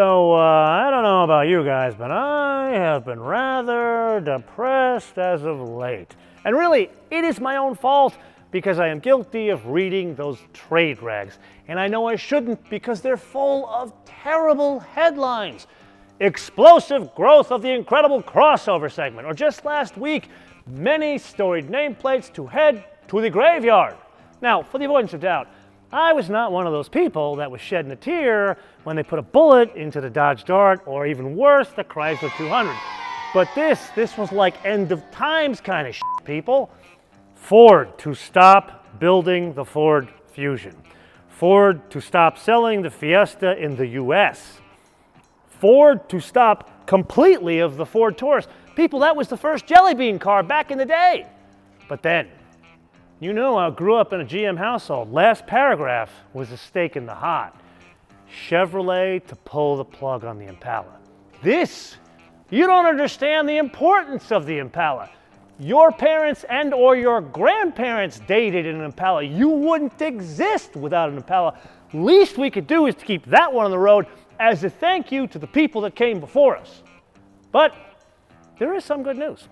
I don't know about you guys, but I have been rather depressed as of late. And really, it is my own fault because I am guilty of reading those trade rags. And I know I shouldn't because they're full of terrible headlines. Explosive growth of the incredible crossover segment. Or just last week, many storied nameplates to head to the graveyard. Now, for the avoidance of doubt, I was not one of those people that was shedding a tear when they put a bullet into the Dodge Dart, or even worse, the Chrysler 200. But this was like end of times kind of shit, people. Ford to stop building the Ford Fusion. Ford to stop selling the Fiesta in the US. Ford to stop completely of the Ford Taurus. People, that was the first jelly bean car back in the day. But then, you know, I grew up in a GM household. Last paragraph was a stake in the hot. Chevrolet to pull the plug on the Impala. You don't understand the importance of the Impala. Your parents and or your grandparents dated an Impala. You wouldn't exist without an Impala. Least we could do is to keep that one on the road as a thank you to the people that came before us. But there is some good news.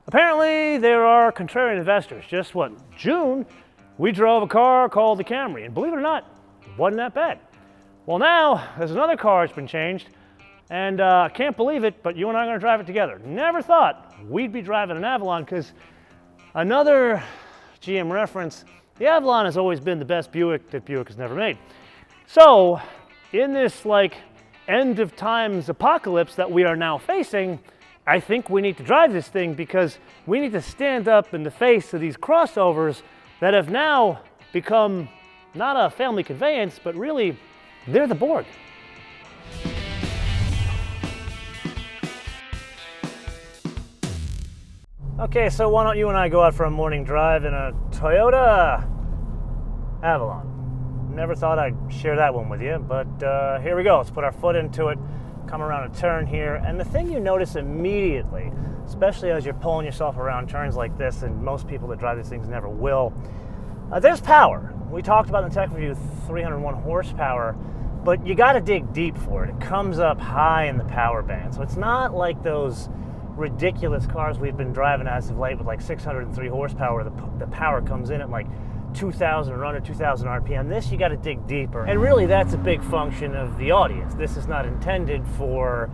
Apparently, there are contrarian investors. Just June, we drove a car called the Camry, and believe it or not, it wasn't that bad. Well, now, there's another car that's been changed, and I can't believe it, but you and I are going to drive it together. Never thought we'd be driving an Avalon, because another GM reference, the Avalon has always been the best Buick that Buick has never made. So, in this, end of times apocalypse that we are now facing, I think we need to drive this thing because we need to stand up in the face of these crossovers that have now become not a family conveyance, but really, they're the Borg. Okay, so why don't you and I go out for a morning drive in a Toyota Avalon. Never thought I'd share that one with you, but here we go. Let's put our foot into it, come around a turn here, and the thing you notice immediately, especially as you're pulling yourself around turns like this, and most people that drive these things never will, there's power. We talked about in the tech review 301 horsepower, but you got to dig deep for it. It comes up high in the power band, so it's not like those ridiculous cars we've been driving as of late with 603 horsepower. The power comes in at 2,000 run or 2,000 RPM. This, you got to dig deeper. And really, that's a big function of the audience. This is not intended for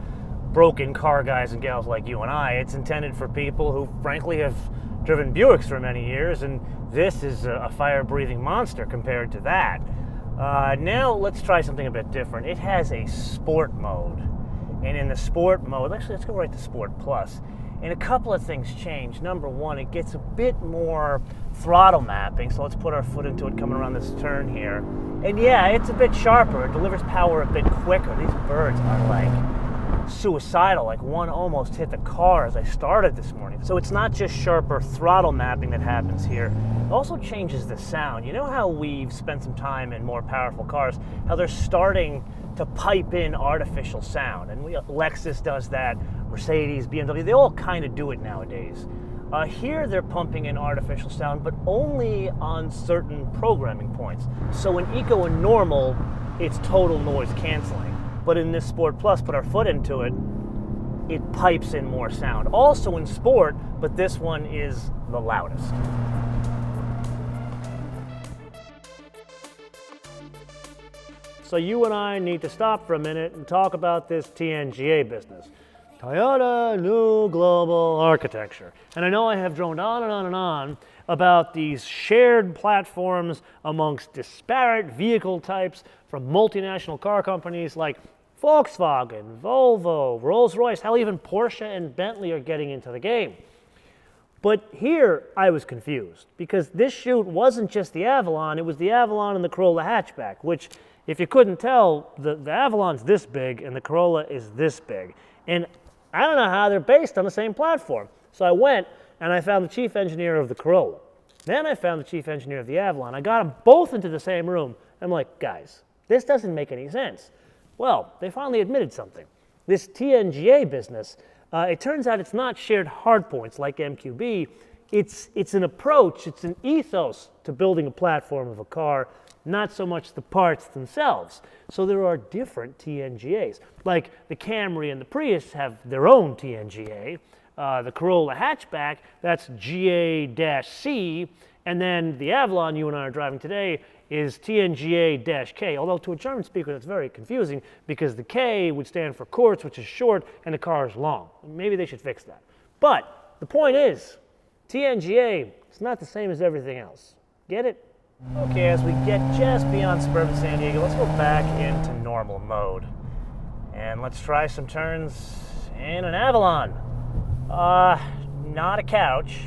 broken car guys and gals like you and I. It's intended for people who, frankly, have driven Buicks for many years, and this is a fire-breathing monster compared to that. Now, let's try something a bit different. It has a sport mode. And in the sport mode, actually, let's go right to Sport Plus. And a couple of things change. Number one, it gets a bit more throttle mapping. So let's put our foot into it coming around this turn here. And yeah, it's a bit sharper. It delivers power a bit quicker. These birds are suicidal. One almost hit the car as I started this morning. So it's not just sharper throttle mapping that happens here. It also changes the sound. You know how we've spent some time in more powerful cars, how they're starting to pipe in artificial sound. And Lexus does that, Mercedes, BMW, they all kind of do it nowadays. Here they're pumping in artificial sound, but only on certain programming points. So in Eco and Normal, it's total noise canceling. But in this Sport Plus, put our foot into it, it pipes in more sound. Also in Sport, but this one is the loudest. So you and I need to stop for a minute and talk about this TNGA business. Toyota New Global Architecture. And I know I have droned on and on and on about these shared platforms amongst disparate vehicle types from multinational car companies like Volkswagen, Volvo, Rolls-Royce, hell, even Porsche and Bentley are getting into the game. But here I was confused because this shoot wasn't just the Avalon, it was the Avalon and the Corolla hatchback, which, if you couldn't tell, the Avalon's this big and the Corolla is this big. And I don't know how they're based on the same platform. So I went and I found the chief engineer of the Corolla. Then I found the chief engineer of the Avalon. I got them both into the same room. I'm like, guys, this doesn't make any sense. Well, they finally admitted something. This TNGA business, it turns out it's not shared hardpoints like MQB. It's an approach, it's an ethos to building a platform of a car. not so much the parts themselves. So there are different TNGAs. Like the Camry and the Prius have their own TNGA. The Corolla hatchback, that's GA-C, and then the Avalon you and I are driving today is TNGA-K, although to a German speaker that's very confusing because the K would stand for Kurz, which is short, and the car is long. Maybe they should fix that. But the point is, TNGA is not the same as everything else. Get it? Okay, as we get just beyond suburban San Diego, let's go back into normal mode. And let's try some turns in an Avalon. Not a couch.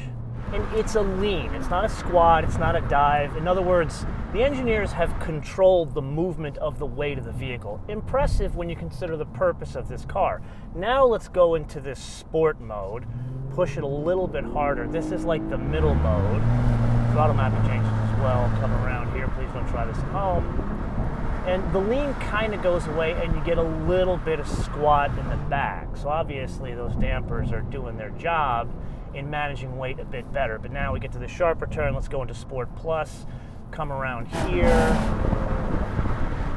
And it's a lean. It's not a squat. It's not a dive. In other words, the engineers have controlled the movement of the weight of the vehicle. Impressive when you consider the purpose of this car. Now let's go into this sport mode. Push it a little bit harder. This is like the middle mode. Throttle mapping changes as well. Come around here. Please don't try this at home. And the lean kind of goes away and you get a little bit of squat in the back. So obviously those dampers are doing their job in managing weight a bit better. But now we get to the sharper turn. Let's go into Sport Plus. Come around here.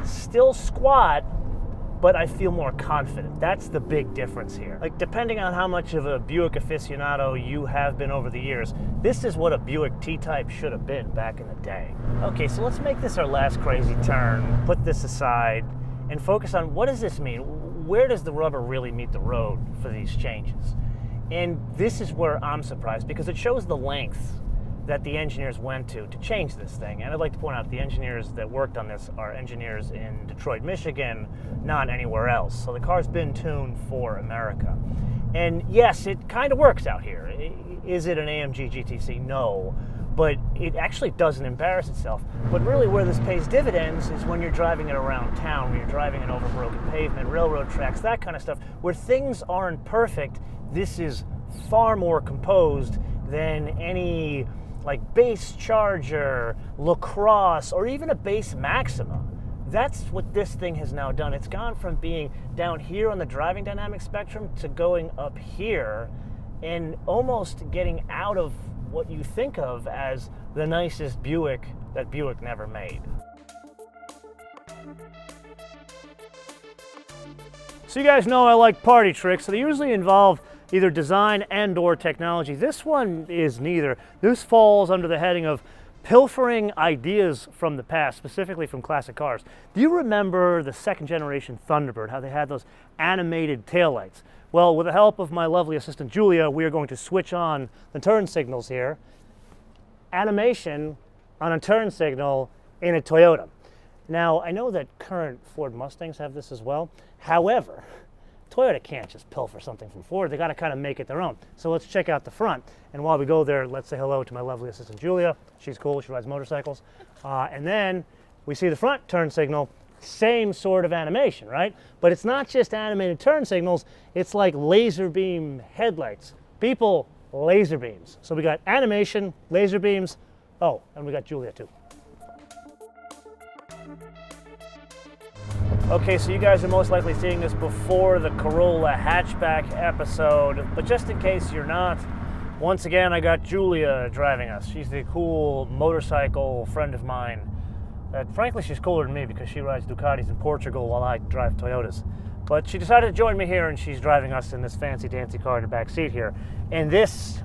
Still squat, but I feel more confident. That's the big difference here. Like, depending on how much of a Buick aficionado you have been over the years, this is what a Buick T-Type should have been back in the day. Okay, so let's make this our last crazy turn, put this aside, and focus on what does this mean? Where does the rubber really meet the road for these changes? And this is where I'm surprised, because it shows the length that the engineers went to change this thing. And I'd like to point out the engineers that worked on this are engineers in Detroit, Michigan, not anywhere else. So the car's been tuned for America. And yes, it kind of works out here. Is it an AMG GTC? No. But it actually doesn't embarrass itself. But really where this pays dividends is when you're driving it around town, when you're driving it over broken pavement, railroad tracks, that kind of stuff, where things aren't perfect. This is far more composed than any like base Charger, LaCrosse, or even a base Maxima. That's what this thing has now done. It's gone from being down here on the driving dynamic spectrum to going up here and almost getting out of what you think of as the nicest Buick that Buick never made. So you guys know I like party tricks, so they usually involve either design and or technology. This one is neither. This falls under the heading of pilfering ideas from the past, specifically from classic cars. Do you remember the second generation Thunderbird, how they had those animated taillights? Well, with the help of my lovely assistant Julia, we are going to switch on the turn signals here. Animation on a turn signal in a Toyota. Now, I know that current Ford Mustangs have this as well. However, Toyota can't just pilfer something from Ford. They got to kind of make it their own. So let's check out the front. And while we go there, let's say hello to my lovely assistant Julia. She's cool. She rides motorcycles. And then we see the front turn signal. Same sort of animation, right? But it's not just animated turn signals. It's like laser beam headlights. People, laser beams. So we got animation, laser beams. Oh, and we got Julia too. Okay, so you guys are most likely seeing this before the Corolla hatchback episode, but just in case you're not, once again I got Julia driving us. She's the cool motorcycle friend of mine. Frankly, she's cooler than me because she rides Ducatis in Portugal while I drive Toyotas. But she decided to join me here and she's driving us in this fancy dancy car in the back seat here. And this,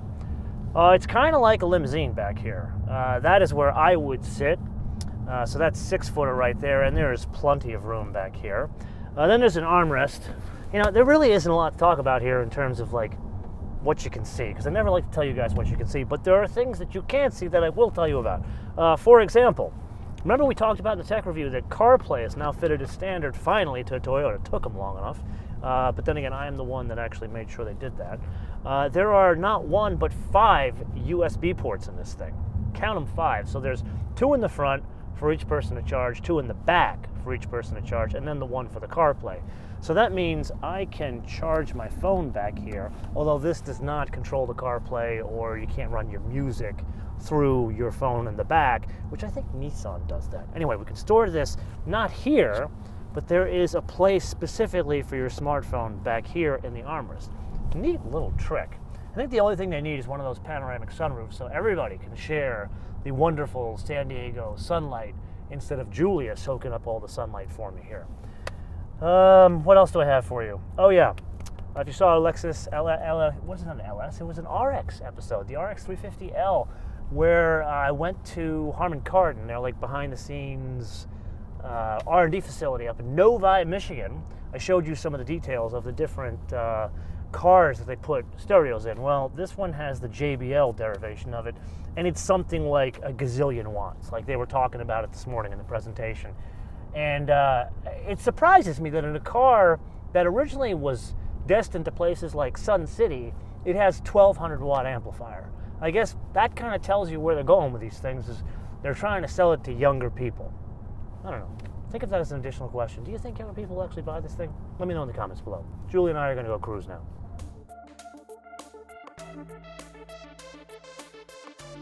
it's kind of like a limousine back here. That is where I would sit. So that's 6-footer right there, and there is plenty of room back here. Then there's an armrest. You know, there really isn't a lot to talk about here in terms of like what you can see, because I never like to tell you guys what you can see, but there are things that you can't see that I will tell you about. For example, remember we talked about in the tech review that CarPlay is now fitted as standard finally to Toyota. It took them long enough, but then again, I am the one that actually made sure they did that. There are not 1, but 5 USB ports in this thing. Count them 5. So there's 2 in the front, for each person to charge, 2 in the back for each person to charge, and then the 1 for the CarPlay. So that means I can charge my phone back here, although this does not control the CarPlay, or you can't run your music through your phone in the back, which I think Nissan does that. Anyway, we can store this not here, but there is a place specifically for your smartphone back here in the armrest. Neat little trick. I think the only thing they need is one of those panoramic sunroofs so everybody can share the wonderful San Diego sunlight instead of Julia soaking up all the sunlight for me here. What else do I have for you? Oh yeah, if you saw Lexus wasn't an LS, it was an RX episode, the RX 350L, where I went to Harman Kardon, their like behind the scenes R&D facility up in Novi, Michigan. I showed you some of the details of the different cars that they put stereos in. Well, this one has the JBL derivation of it, and it's something like a gazillion watts, like they were talking about it this morning in the presentation. And it surprises me that in a car that originally was destined to places like Sun City, it has 1200 watt amplifier. I guess that kind of tells you where they're going with these things, is they're trying to sell it to younger people. I don't know. Think of that as an additional question. Do you think younger people will actually buy this thing? Let me know in the comments below. Julie and I are going to go cruise now.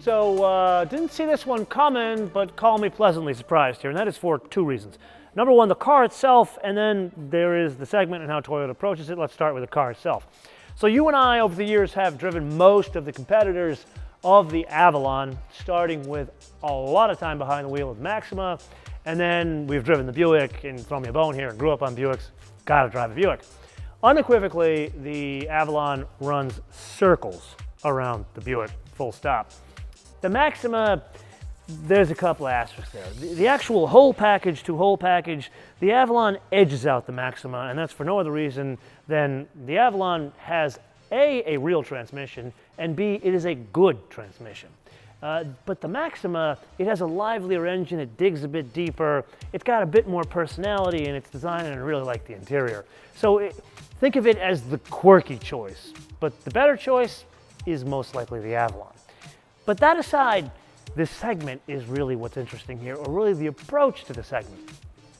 So, didn't see this one coming, but call me pleasantly surprised here, and that is for two reasons. Number one, the car itself, and then there is the segment and how Toyota approaches it. Let's start with the car itself. So you and I, over the years, have driven most of the competitors of the Avalon, starting with a lot of time behind the wheel of Maxima, and then we've driven the Buick, and throw me a bone here, and grew up on Buicks, gotta drive a Buick. Unequivocally, the Avalon runs circles around the Buick, full stop. The Maxima, there's a couple of asterisks there. The actual whole package to whole package, the Avalon edges out the Maxima, and that's for no other reason than the Avalon has A, real transmission, and B, it is a good transmission. But the Maxima, it has a livelier engine, it digs a bit deeper, it's got a bit more personality in its design, and I really like the interior. So think of it as the quirky choice, but the better choice is most likely the Avalon. But that aside, this segment is really what's interesting here, or really the approach to the segment.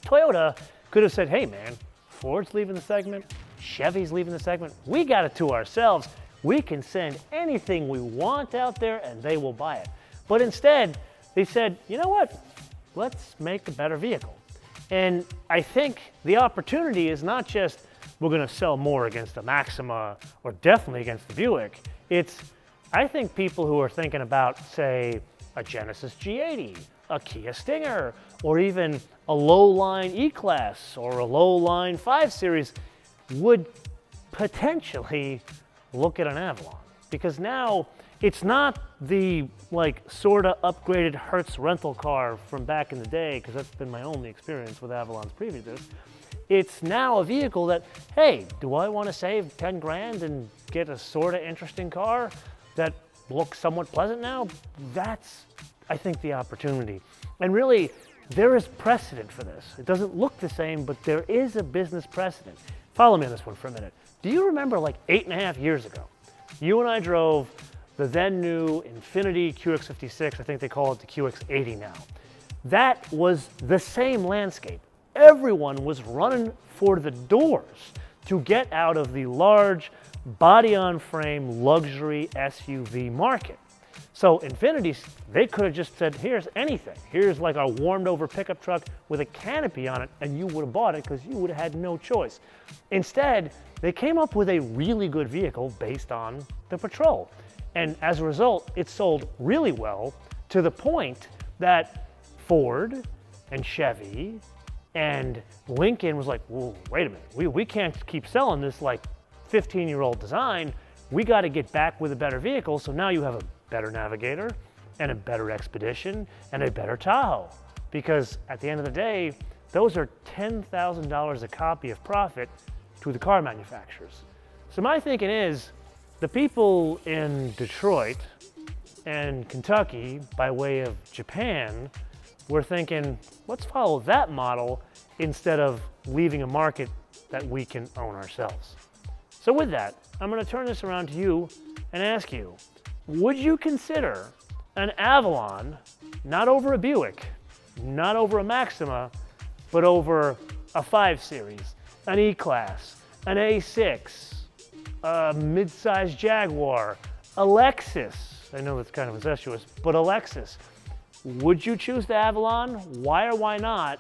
Toyota could have said, hey man, Ford's leaving the segment, Chevy's leaving the segment, we got it to ourselves. We can send anything we want out there and they will buy it. But instead, they said, you know what? Let's make a better vehicle. And I think the opportunity is not just we're going to sell more against the Maxima or definitely against the Buick. It's, I think people who are thinking about, say, a Genesis G80, a Kia Stinger, or even a low-line E-Class or a low-line 5 Series would potentially look at an Avalon, because now it's not the like sort of upgraded Hertz rental car from back in the day, because that's been my only experience with Avalons previous to this. It's now a vehicle that, hey, do I want to save 10 grand and get a sort of interesting car that looks somewhat pleasant now? That's, I think, the opportunity. And really, there is precedent for this. It doesn't look the same, but there is a business precedent. Follow me on this one for a minute. Do you remember like 8.5 years ago, you and I drove the then new Infiniti QX56, I think they call it the QX80 now. That was the same landscape. Everyone was running for the doors to get out of the large body-on-frame luxury SUV market. So Infiniti, they could have just said, here's anything. Here's like a warmed over pickup truck with a canopy on it, and you would have bought it because you would have had no choice. Instead, they came up with a really good vehicle based on the Patrol. And as a result, it sold really well, to the point that Ford and Chevy and Lincoln was like, whoa, wait a minute, we can't keep selling this like 15-year-old design. We got to get back with a better vehicle. So now you have a better Navigator and a better Expedition and a better Tahoe. Because at the end of the day, those are $10,000 a copy of profit to the car manufacturers. So my thinking is, the people in Detroit and Kentucky, by way of Japan, were thinking, let's follow that model instead of leaving a market that we can own ourselves. So with that, I'm going to turn this around to you and ask you, would you consider an Avalon, not over a Buick, not over a Maxima, but over a 5 Series, an E-Class, an A6, a mid-size Jaguar, a Lexus? I know that's kind of incestuous, but a Lexus. Would you choose the Avalon? Why or why not?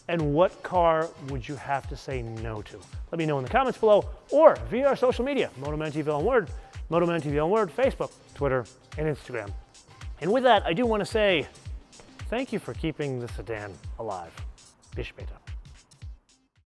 And what car would you have to say no to? Let me know in the comments below, or via our social media, MotoManTV on Word, MotoManTV on Word, Facebook, Twitter, and Instagram. And with that, I do want to say thank you for keeping the sedan alive. Bis später.